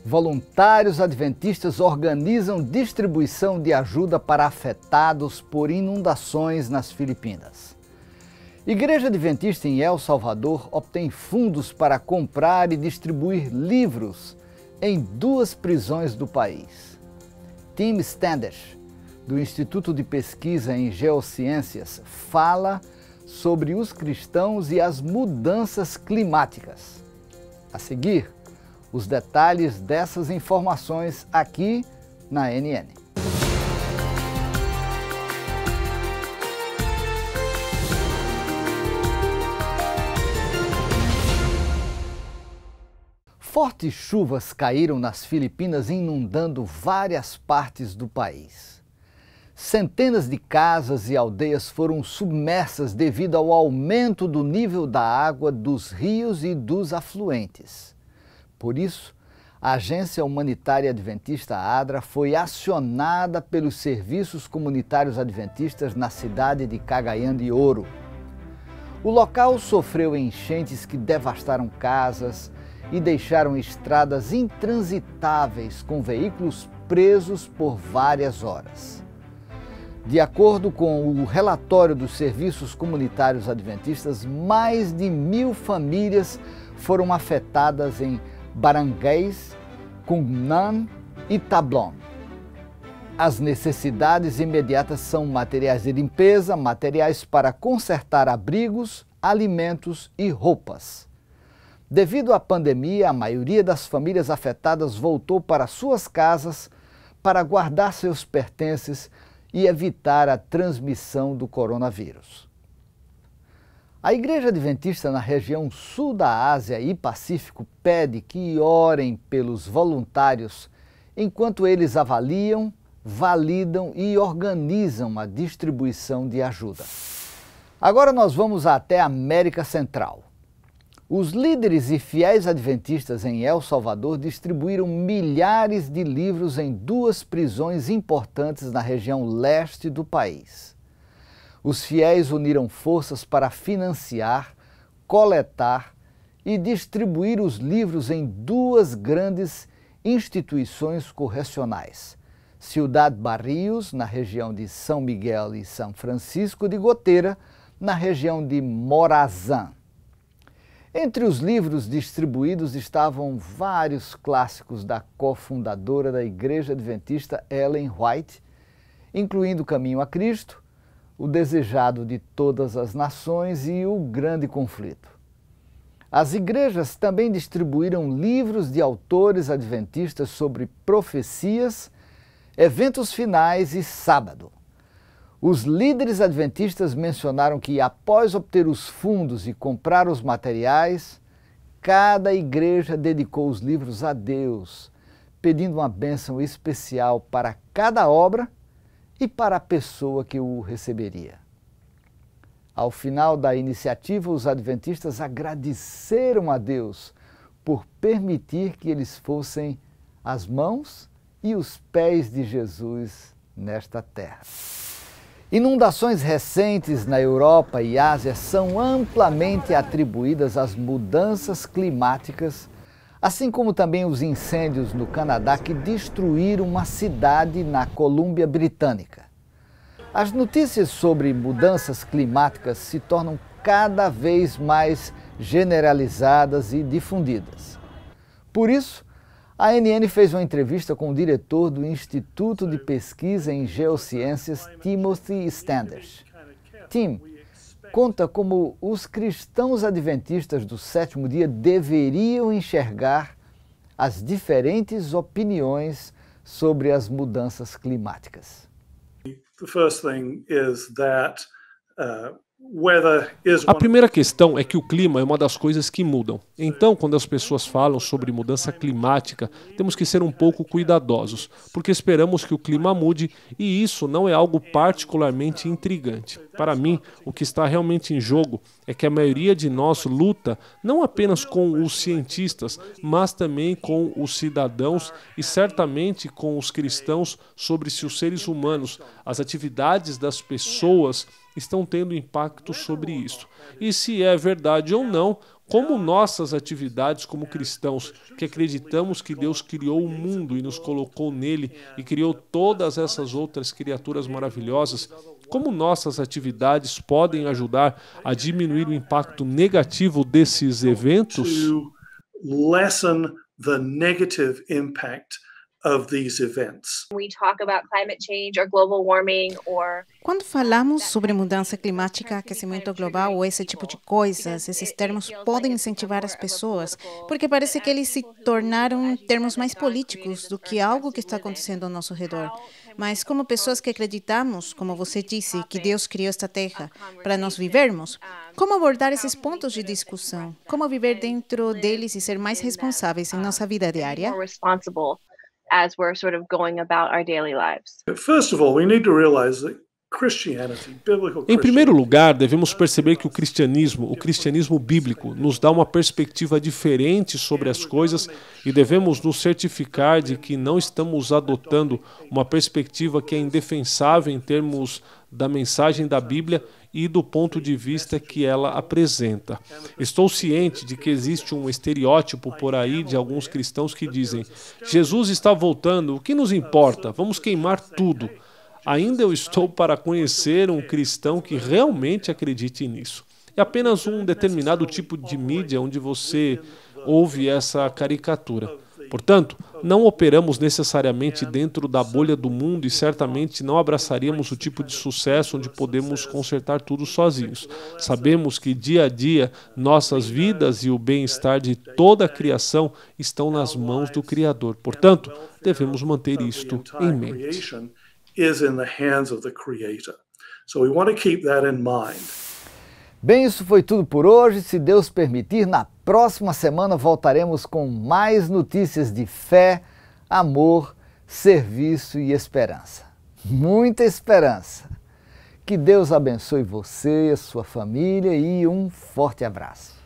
Voluntários adventistas organizam distribuição de ajuda para afetados por inundações nas Filipinas. Igreja Adventista em El Salvador obtém fundos para comprar e distribuir livros em 2 prisões do país. Tim Standish, do Instituto de Pesquisa em Geociências, fala sobre os cristãos e as mudanças climáticas. A seguir, os detalhes dessas informações aqui na NN. Fortes chuvas caíram nas Filipinas, inundando várias partes do país. Centenas de casas e aldeias foram submersas devido ao aumento do nível da água dos rios e dos afluentes. Por isso, a Agência Humanitária Adventista ADRA foi acionada pelos serviços comunitários adventistas na cidade de Cagayan de Oro. O local sofreu enchentes que devastaram casas e deixaram estradas intransitáveis com veículos presos por várias horas. De acordo com o relatório dos serviços comunitários adventistas, mais de 1.000 famílias foram afetadas em barangays Cungnan e Tablon. As necessidades imediatas são materiais de limpeza, materiais para consertar abrigos, alimentos e roupas. Devido à pandemia, a maioria das famílias afetadas voltou para suas casas para guardar seus pertences e evitar a transmissão do coronavírus. A Igreja Adventista na região sul da Ásia e Pacífico pede que orem pelos voluntários enquanto eles avaliam, validam e organizam a distribuição de ajuda. Agora nós vamos até a América Central. Os líderes e fiéis adventistas em El Salvador distribuíram milhares de livros em 2 prisões importantes na região leste do país. Os fiéis uniram forças para financiar, coletar e distribuir os livros em 2 grandes instituições correcionais: Ciudad Barrios, na região de São Miguel, e São Francisco de Gotera, na região de Morazán. Entre os livros distribuídos estavam vários clássicos da cofundadora da Igreja Adventista, Ellen White, incluindo Caminho a Cristo, O Desejado de Todas as Nações e O Grande Conflito. As igrejas também distribuíram livros de autores adventistas sobre profecias, eventos finais e sábado. Os líderes adventistas mencionaram que, após obter os fundos e comprar os materiais, cada igreja dedicou os livros a Deus, pedindo uma bênção especial para cada obra e para a pessoa que o receberia. Ao final da iniciativa, os adventistas agradeceram a Deus por permitir que eles fossem as mãos e os pés de Jesus nesta terra. Inundações recentes na Europa e Ásia são amplamente atribuídas às mudanças climáticas, assim como também os incêndios no Canadá que destruíram uma cidade na Colômbia Britânica. As notícias sobre mudanças climáticas se tornam cada vez mais generalizadas e difundidas. Por isso, a NN fez uma entrevista com o diretor do Instituto de Pesquisa em Geociências, Timothy Standish. Tim, conta como os cristãos adventistas do 7º dia deveriam enxergar as diferentes opiniões sobre as mudanças climáticas. A primeira questão é que o clima é uma das coisas que mudam. Então, quando as pessoas falam sobre mudança climática, temos que ser um pouco cuidadosos, porque esperamos que o clima mude e isso não é algo particularmente intrigante. Para mim, o que está realmente em jogo é que a maioria de nós luta não apenas com os cientistas, mas também com os cidadãos e certamente com os cristãos sobre se os seres humanos, as atividades das pessoas estão tendo impacto sobre isso. E se é verdade ou não, como nossas atividades como cristãos, que acreditamos que Deus criou o mundo e nos colocou nele e criou todas essas outras criaturas maravilhosas, como nossas atividades podem ajudar a diminuir o impacto negativo desses eventos? Lessen the negative impact of these events. Quando falamos sobre mudança climática, aquecimento global ou esse tipo de coisas, esses termos podem incentivar as pessoas, porque parece que eles se tornaram termos mais políticos do que algo que está acontecendo ao nosso redor. Mas como pessoas que acreditamos, como você disse, que Deus criou esta terra para nós vivermos, como abordar esses pontos de discussão? Como viver dentro deles e ser mais responsáveis em nossa vida diária? As we're sort of going about our daily lives. First of all, we need to realize that Christianity, biblical Em primeiro lugar, devemos perceber que o cristianismo bíblico, nos dá uma perspectiva diferente sobre as coisas e devemos nos certificar de que não estamos adotando uma perspectiva que é indefensável em termos da mensagem da Bíblia e do ponto de vista que ela apresenta. Estou ciente de que existe um estereótipo por aí de alguns cristãos que dizem: Jesus está voltando, o que nos importa? Vamos queimar tudo. Ainda eu estou para conhecer um cristão que realmente acredite nisso. É apenas um determinado tipo de mídia onde você ouve essa caricatura. Portanto, não operamos necessariamente dentro da bolha do mundo e certamente não abraçaríamos o tipo de sucesso onde podemos consertar tudo sozinhos. Sabemos que dia a dia nossas vidas e o bem-estar de toda a criação estão nas mãos do Criador. Portanto, devemos manter isto em mente. Bem, isso foi tudo por hoje. Se Deus permitir, na próxima semana voltaremos com mais notícias de fé, amor, serviço e esperança. Muita esperança. Que Deus abençoe você, a sua família e um forte abraço.